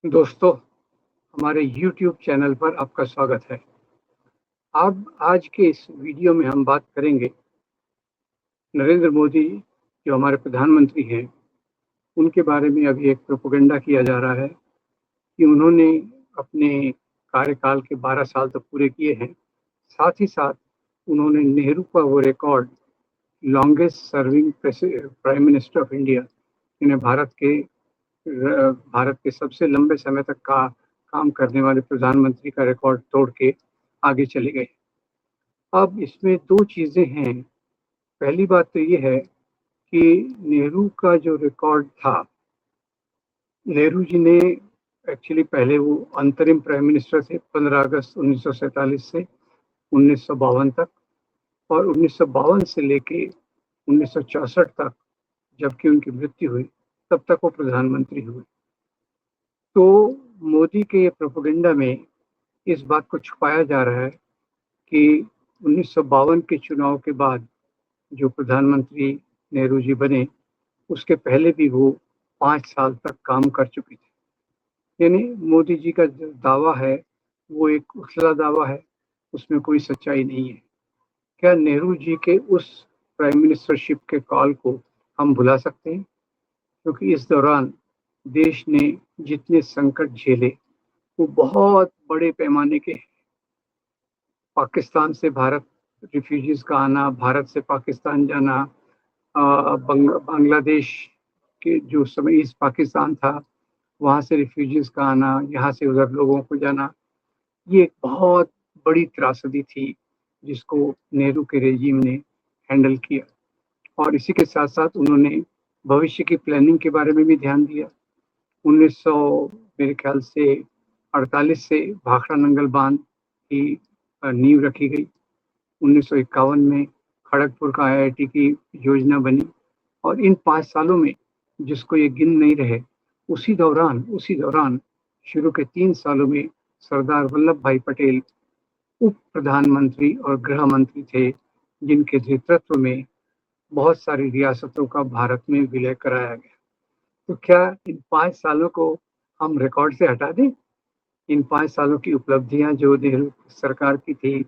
दोस्तों, हमारे YouTube channel पर आपका स्वागत है। अब आज के इस वीडियो में हम बात करेंगे नरेंद्र मोदी जो हमारे प्रधानमंत्री हैं, उनके बारे में अभी एक प्रोपेगेंडा किया जा रहा है कि उन्होंने अपने कार्यकाल के 12 साल तो पूरे किए हैं, साथ ही साथ उन्होंने नेहरू का वो record longest serving prime minister of India, यानी भारत के सबसे लंबे समय तक का काम करने वाले प्रधानमंत्री का रिकॉर्ड तोड़ के आगे चले गए। अब इसमें दो चीजें हैं। पहली बात तो ये है कि नेहरू का जो रिकॉर्ड था, नेहरू जी ने एक्चुअली पहले वो अंतरिम प्राइम मिनिस्टर थे 15 अगस्त 1947 से 1952 तक, और 1952 से लेके 1964 तक जबकि उनकी मृत्यु हुई, तब तक वो प्रधानमंत्री हुए। तो मोदी के ये प्रोपेगेंडा में इस बात को छुपाया जा रहा है कि 1952 के चुनाव के बाद जो प्रधानमंत्री नेहरू जी बने, उसके पहले भी वो 5 साल तक काम कर चुके थे। यानी मोदी जी का जो दावा है वो एक उथला दावा है, उसमें कोई सच्चाई नहीं है। क्या नेहरू जी के उस प्राइम मिनिस्टरशिप के काल को हम भुला सकते हैं? क्योंकि इस दौरान देश ने जितने संकट झेले वो बहुत बड़े पैमाने के। पाकिस्तान से भारत रिफ्यूजीज का आना, भारत से पाकिस्तान जाना, बांग्लादेश के जो समय ईस्ट पाकिस्तान था वहाँ से रिफ्यूजीज का आना, यहाँ से उधर लोगों को जाना, ये एक बहुत बड़ी त्रासदी थी जिसको नेहरू के रेजिम ने हैंडल किया। और इसी के साथ साथ उन्होंने भविष्य की प्लानिंग के बारे में भी ध्यान दिया। 1900 मेरे ख्याल से 48 से भाखड़ा नंगल बांध की नींव रखी गई। 1951 में खड़गपुर का आईआईटी की योजना बनी, और इन 5 सालों में जिसको ये गिन नहीं रहे, उसी दौरान शुरू के 3 सालों में सरदार वल्लभ भाई पटेल उप प्रधानमंत्री और गृह मंत्री थे, जिनके नेतृत्व में बहुत सारी रियासतों का भारत में विलय कराया गया। तो क्या इन 5 सालों को हम रिकॉर्ड से हटा दें? इन 5 सालों की उपलब्धियां जो नेहरू सरकार की थी,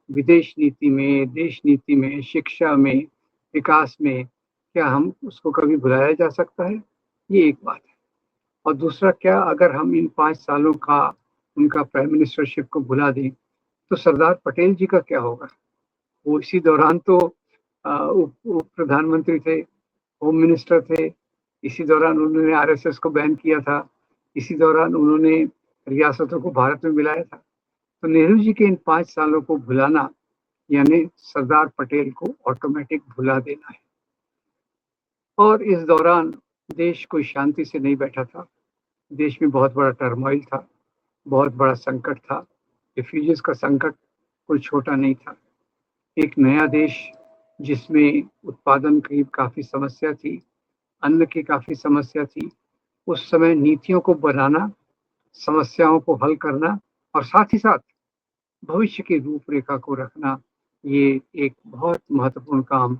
विदेश नीति में, देश नीति में, शिक्षा में, विकास में, क्या हम उसको कभी भुलाया जा सकता है? ये एक बात है। और दूसरा, क्या अगर हम इन 5 सालों का उनका प्राइम मिनिस्टरशिप को भुला दें तो सरदार पटेल जी का क्या होगा? वो इसी दौरान तो उप प्रधानमंत्री थे, होम मिनिस्टर थे। इसी दौरान उन्होंने आरएसएस को बैन किया था। इसी दौरान उन्होंने रियासतों को भारत में मिलाया था। तो नेहरू जी के इन 5 सालों को भुलाना यानी सरदार पटेल को ऑटोमेटिक भुला देना है। और इस दौरान देश कोई शांति से नहीं बैठा था। देश में बहुत बड़ा टर्मोइल था, बहुत बड़ा संकट था। रिफ्यूजीज का संकट कोई छोटा नहीं था। एक नया देश जिसमें उत्पादन की काफी समस्या थी, अन्न की काफी समस्या थी। उस समय नीतियों को बनाना, समस्याओं को हल करना और साथ ही साथ भविष्य की रूपरेखा को रखना, ये एक बहुत महत्वपूर्ण काम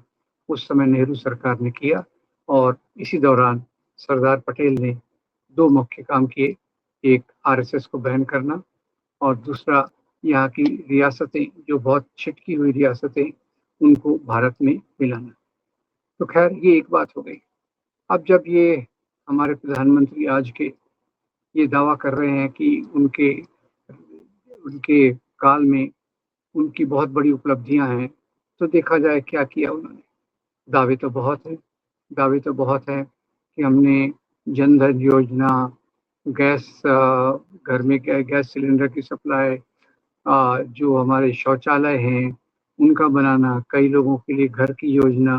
उस समय नेहरू सरकार ने किया। और इसी दौरान सरदार पटेल ने 2 मुख्य काम किए। एक आरएसएस को बैन करना, और दूसरा यहाँ की रियासतें जो बहुत छिटकी हुई रियासतें, उनको भारत में मिलाना। तो खैर, ये एक बात हो गई। अब जब ये हमारे प्रधानमंत्री आज के ये दावा कर रहे हैं कि उनके उनके काल में उनकी बहुत बड़ी उपलब्धियां हैं, तो देखा जाए क्या किया उन्होंने। दावे तो बहुत हैं, दावे तो बहुत हैं कि हमने जन धन योजना, गैस, घर में गैस सिलेंडर की सप्लाई, जो हमारे शौचालय हैं उनका बनाना, कई लोगों के लिए घर की योजना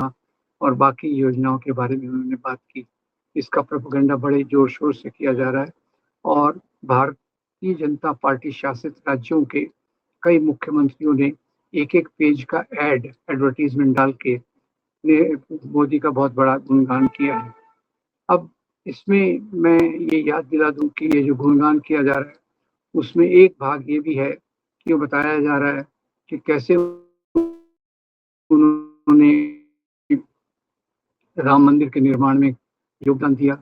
और बाकी योजनाओं के बारे में उन्होंने बात की। इसका प्रोपेगेंडा बड़े जोर शोर से किया जा रहा है, और भारतीय जनता पार्टी शासित राज्यों के कई मुख्यमंत्रियों ने एक एक पेज का एडवर्टीजमेंट डाल के मोदी का बहुत बड़ा गुणगान किया है। अब इसमें मैं ये याद दिला दूं कि ये जो गुणगान किया जा रहा है, उसमें एक भाग ये भी है कि वो बताया जा रहा है कि कैसे उन्होंने राम मंदिर के निर्माण में योगदान दिया,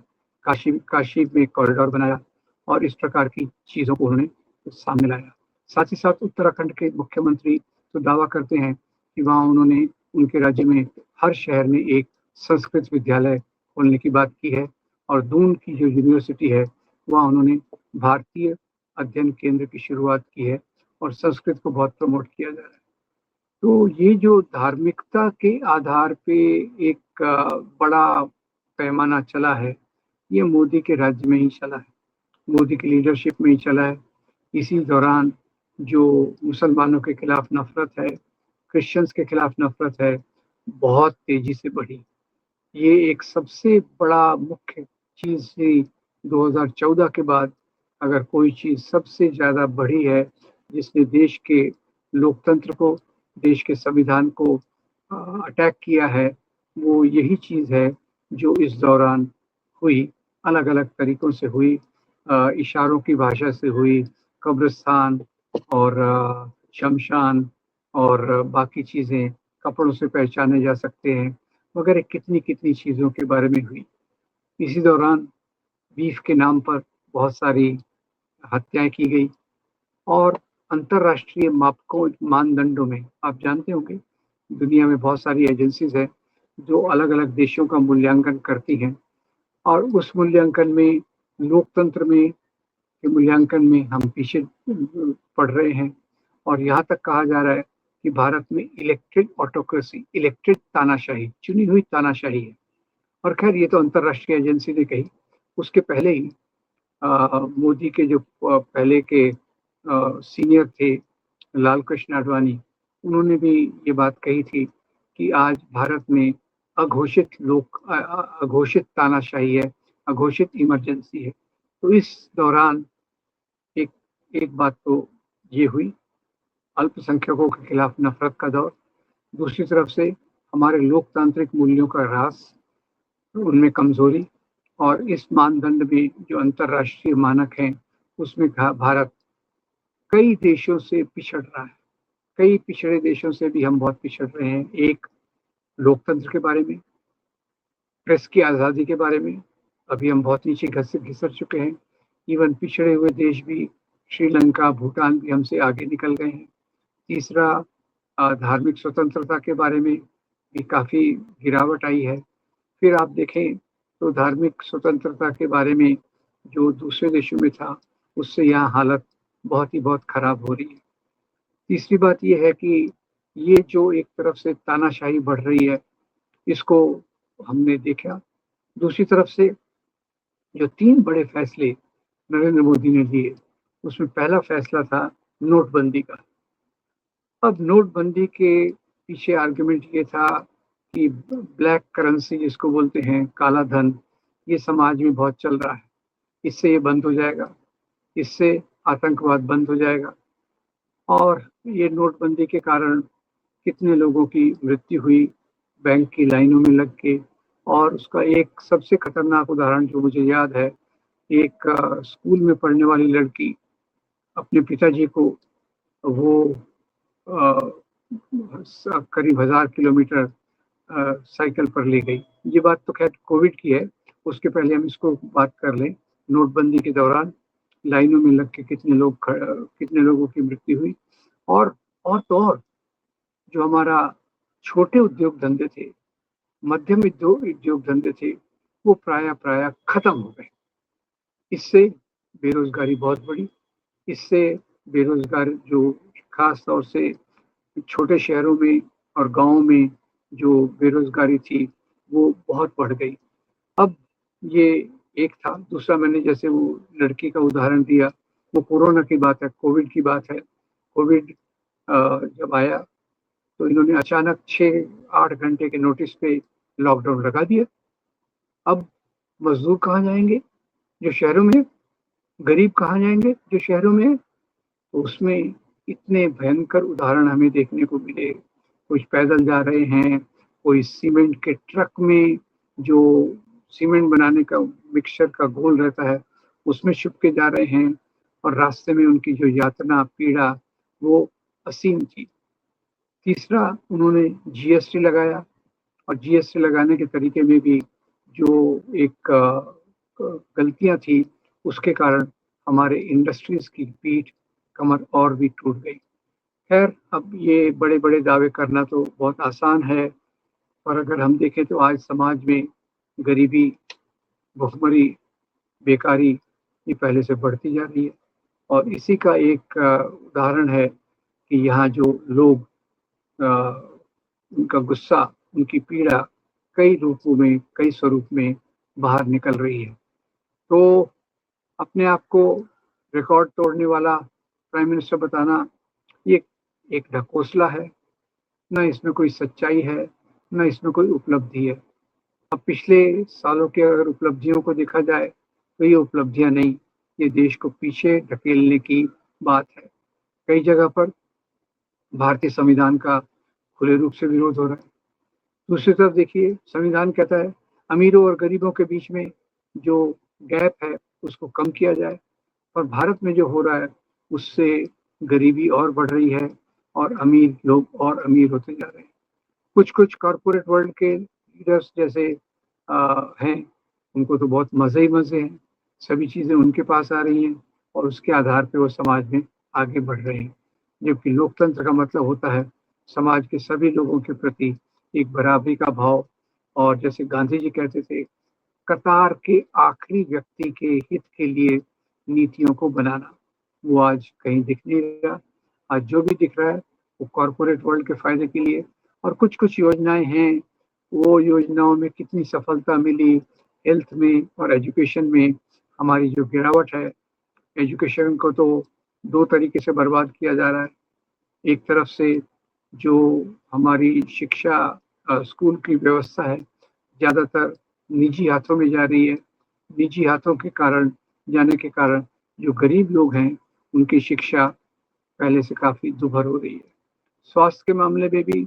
काशी में कॉरिडोर बनाया, और इस प्रकार की चीज़ों को उन्होंने सामने लाया। साथ ही साथ उत्तराखंड के मुख्यमंत्री तो दावा करते हैं कि वहाँ उन्होंने उनके राज्य में हर शहर में एक संस्कृत विद्यालय खोलने की बात की है और दून की जो यूनिवर्सिटी है वहाँ उन्होंने भारतीय अध्ययन केंद्र की शुरुआत की है और संस्कृत को बहुत प्रमोट किया जा रहा है। तो ये जो धार्मिकता के आधार पे एक बड़ा पैमाना चला है, ये मोदी के राज्य में ही चला है, मोदी की लीडरशिप में ही चला है। इसी दौरान जो मुसलमानों के खिलाफ नफरत है, क्रिश्चियंस के खिलाफ नफरत है, बहुत तेजी से बढ़ी। ये एक सबसे बड़ा मुख्य चीज थी 2014 के बाद। अगर कोई चीज सबसे ज्यादा बढ़ी है जिसने देश के लोकतंत्र को, देश के संविधान को अटैक किया है, वो यही चीज है जो इस दौरान हुई, अलग अलग तरीकों से हुई, इशारों की भाषा से हुई, कब्रिस्तान और शमशान और बाकी चीजें कपड़ों से पहचाने जा सकते हैं वगैरह कितनी कितनी चीजों के बारे में हुई। इसी दौरान बीफ के नाम पर बहुत सारी हत्याएं की गई और अंतरराष्ट्रीय मापकों मानदंडों में आप जानते होंगे दुनिया में बहुत सारी एजेंसीज हैं जो अलग अलग देशों का मूल्यांकन करती हैं और उस मूल्यांकन में लोकतंत्र में के मूल्यांकन में हम पीछे पड़ रहे हैं और यहाँ तक कहा जा रहा है कि भारत में इलेक्टेड ऑटोक्रेसी, इलेक्टेड तानाशाही, चुनी हुई तानाशाही है। और खैर ये तो अंतरराष्ट्रीय एजेंसी ने कही। उसके पहले ही मोदी के जो पहले के सीनियर थे लाल कृष्ण आडवाणी, उन्होंने भी ये बात कही थी कि आज भारत में अघोषित तानाशाही है, अघोषित इमरजेंसी है। तो इस दौरान एक एक बात तो ये हुई, अल्पसंख्यकों के खिलाफ नफरत का दौर, दूसरी तरफ से हमारे लोकतांत्रिक मूल्यों का ह्रास, उनमें कमजोरी और इस मानदंड में जो अंतरराष्ट्रीय मानक हैं उसमें भारत कई देशों से पिछड़ रहा है। कई पिछड़े देशों से भी हम बहुत पिछड़ रहे हैं। एक लोकतंत्र के बारे में, प्रेस की आज़ादी के बारे में अभी हम बहुत नीचे घिसर चुके हैं। इवन पिछड़े हुए देश भी, श्रीलंका, भूटान भी हमसे आगे निकल गए हैं। तीसरा, धार्मिक स्वतंत्रता के बारे में भी काफ़ी गिरावट आई है। फिर आप देखें तो धार्मिक स्वतंत्रता के बारे में जो दूसरे देशों में था उससे यहाँ हालत बहुत खराब हो रही है। तीसरी बात यह है कि ये जो एक तरफ से तानाशाही बढ़ रही है इसको हमने देखा। दूसरी तरफ से जो 3 बड़े फैसले नरेंद्र मोदी ने लिए उसमें पहला फैसला था नोटबंदी का। अब नोटबंदी के पीछे आर्गुमेंट ये था कि ब्लैक करेंसी जिसको बोलते हैं, काला धन, ये समाज में बहुत चल रहा है, इससे ये बंद हो जाएगा, इससे आतंकवाद बंद हो जाएगा। और ये नोटबंदी के कारण कितने लोगों की मृत्यु हुई बैंक की लाइनों में लग के। और उसका एक सबसे खतरनाक उदाहरण जो मुझे याद है, एक स्कूल में पढ़ने वाली लड़की अपने पिताजी को वो करीब 1000 किलोमीटर साइकिल पर ले गई। ये बात तो खैर कोविड की है, उसके पहले हम इसको बात कर लें। नोटबंदी के दौरान लाइनों में लग के कितने लोगों की मृत्यु हुई। और तो और जो हमारा छोटे उद्योग धंधे थे, मध्यम उद्योग धंधे थे, वो प्राय खत्म हो गए। इससे बेरोजगारी बहुत बढ़ी। इससे बेरोजगार जो खास तौर से छोटे शहरों में और गांवों में जो बेरोजगारी थी वो बहुत बढ़ गई। अब ये एक था। दूसरा, मैंने जैसे वो लड़की का उदाहरण दिया, वो कोरोना की बात है, कोविड की बात है। कोविड जब आया तो इन्होंने अचानक 6-8 घंटे के नोटिस पे लॉकडाउन लगा दिया। अब मजदूर कहाँ जाएंगे जो शहरों में, गरीब कहाँ जाएंगे जो शहरों में। तो उसमें इतने भयंकर उदाहरण हमें देखने को मिले। कुछ पैदल जा रहे हैं, कोई सीमेंट के ट्रक में, जो सीमेंट बनाने का मिक्सचर का घोल रहता है उसमें छुप के जा रहे हैं और रास्ते में उनकी जो यातना, पीड़ा वो असीम थी। तीसरा, उन्होंने जीएसटी लगाया और जीएसटी लगाने के तरीके में भी जो एक गलतियां थी उसके कारण हमारे इंडस्ट्रीज की पीठ कमर और भी टूट गई। खैर, अब ये बड़े बड़े दावे करना तो बहुत आसान है, पर अगर हम देखें तो आज समाज में गरीबी, भुखमरी, बेकारी ये पहले से बढ़ती जा रही है। और इसी का एक उदाहरण है कि यहाँ जो लोग उनका गुस्सा, उनकी पीड़ा कई रूपों में, कई स्वरूप में बाहर निकल रही है। तो अपने आप को रिकॉर्ड तोड़ने वाला प्राइम मिनिस्टर बताना ये एक ढकोसला है, न इसमें कोई सच्चाई है, न इसमें कोई उपलब्धि है। अब पिछले सालों के अगर उपलब्धियों को देखा जाए तो ये उपलब्धियां नहीं, ये देश को पीछे ढकेलने की बात है। कई जगह पर भारतीय संविधान का खुले रूप से विरोध हो रहा है। दूसरी तरफ देखिए, संविधान कहता है अमीरों और गरीबों के बीच में जो गैप है उसको कम किया जाए, और भारत में जो हो रहा है उससे गरीबी और बढ़ रही है और अमीर लोग और अमीर होते जा रहे हैं। कुछ कुछ कॉरपोरेट वर्ल्ड के लीडर्स जैसे हैं, उनको तो बहुत मज़े ही मज़े हैं, सभी चीज़ें उनके पास आ रही हैं और उसके आधार पे वो समाज में आगे बढ़ रहे हैं। जबकि लोकतंत्र का मतलब होता है समाज के सभी लोगों के प्रति एक बराबरी का भाव, और जैसे गांधी जी कहते थे, कतार के आखिरी व्यक्ति के हित के लिए नीतियों को बनाना। वो आज कहीं दिख नहीं रहा। आज जो भी दिख रहा है वो कॉरपोरेट वर्ल्ड के फायदे के लिए, और कुछ कुछ योजनाएं हैं, वो योजनाओं में कितनी सफलता मिली, हेल्थ में और एजुकेशन में हमारी जो गिरावट है, एजुकेशन को तो दो तरीके से बर्बाद किया जा रहा है। एक तरफ से जो हमारी शिक्षा, स्कूल की व्यवस्था है, ज़्यादातर निजी हाथों में जा रही है। निजी हाथों के कारण, जाने के कारण जो गरीब लोग हैं उनकी शिक्षा पहले से काफ़ी दुभर हो रही है। स्वास्थ्य के मामले में भी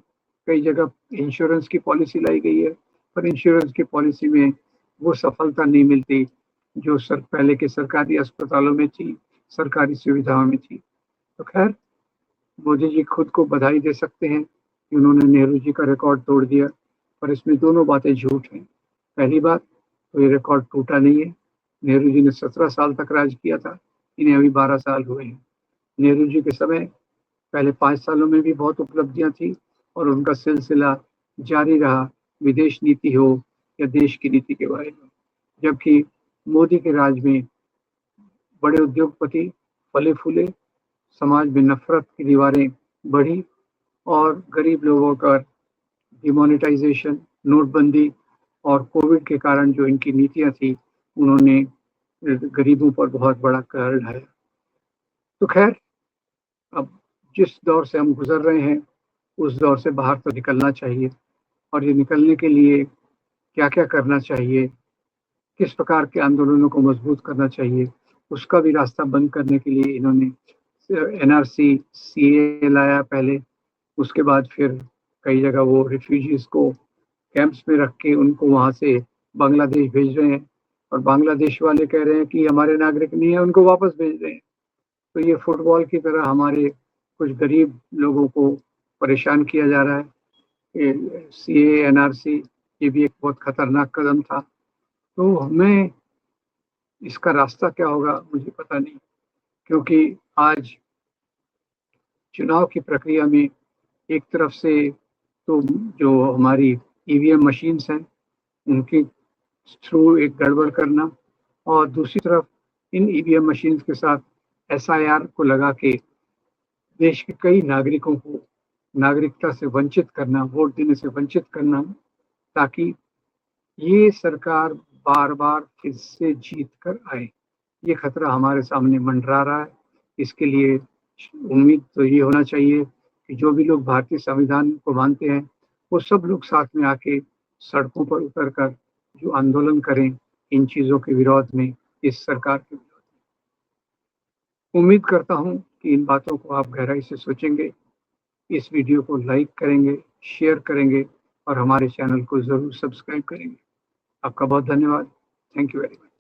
कई जगह इंश्योरेंस की पॉलिसी लाई गई है, पर इंश्योरेंस की पॉलिसी में वो सफलता नहीं मिलती जो पहले के सरकारी अस्पतालों में थी, सरकारी सुविधाओं में थी। तो खैर, मोदी जी खुद को बधाई दे सकते हैं कि उन्होंने नेहरू जी का रिकॉर्ड तोड़ दिया, पर इसमें दोनों बातें झूठ हैं। पहली बात तो ये रिकॉर्ड टूटा नहीं है। नेहरू जी ने 17 साल तक राज किया था, इन्हें अभी 12 साल हुए हैं। नेहरू जी के समय पहले 5 सालों में भी बहुत उपलब्धियां थी और उनका सिलसिला जारी रहा, विदेश नीति हो या देश की नीति के बारे में। जबकि मोदी के राज में बड़े उद्योगपति फले फूले, समाज में नफरत की दीवारें बढ़ी और गरीब लोगों का डिमोनेटाइजेशन, नोटबंदी और कोविड के कारण जो इनकी नीतियां थी, उन्होंने गरीबों पर बहुत बड़ा कहर ढाया। तो खैर, अब जिस दौर से हम गुजर रहे हैं उस दौर से बाहर तो निकलना चाहिए, और ये निकलने के लिए क्या क्या करना चाहिए, किस प्रकार के आंदोलनों को मजबूत करना चाहिए, उसका भी रास्ता बंद करने के लिए इन्होंने एनआरसी, सीए लाया पहले, उसके बाद फिर कई जगह वो रिफ्यूजीज को कैंप्स में रख के उनको वहाँ से बांग्लादेश भेज रहे हैं, और बांग्लादेश वाले कह रहे हैं कि हमारे नागरिक नहीं है, उनको वापस भेज रहे हैं। तो ये फुटबॉल की तरह हमारे कुछ गरीब लोगों को परेशान किया जा रहा है। सीए, एनआरसी ये भी एक बहुत खतरनाक कदम था। तो हमें इसका रास्ता क्या होगा मुझे पता नहीं, क्योंकि आज चुनाव की प्रक्रिया में एक तरफ से तो जो हमारी ईवीएम मशीन्स हैं उनके थ्रू एक गड़बड़ करना, और दूसरी तरफ इन ईवीएम मशीन्स के साथ एसआईआर को लगा के देश के कई नागरिकों को नागरिकता से वंचित करना, वोट देने से वंचित करना, ताकि ये सरकार बार बार फिर से जीत कर आए। ये खतरा हमारे सामने मंडरा रहा है। इसके लिए उम्मीद तो ये होना चाहिए कि जो भी लोग भारतीय संविधान को मानते हैं वो सब लोग साथ में आके सड़कों पर उतरकर जो आंदोलन करें इन चीज़ों के विरोध में, इस सरकार के विरोध में। उम्मीद करता हूँ कि इन बातों को आप गहराई से सोचेंगे, इस वीडियो को लाइक करेंगे, शेयर करेंगे और हमारे चैनल को ज़रूर सब्सक्राइब करेंगे। आपका बहुत धन्यवाद। Thank you very much.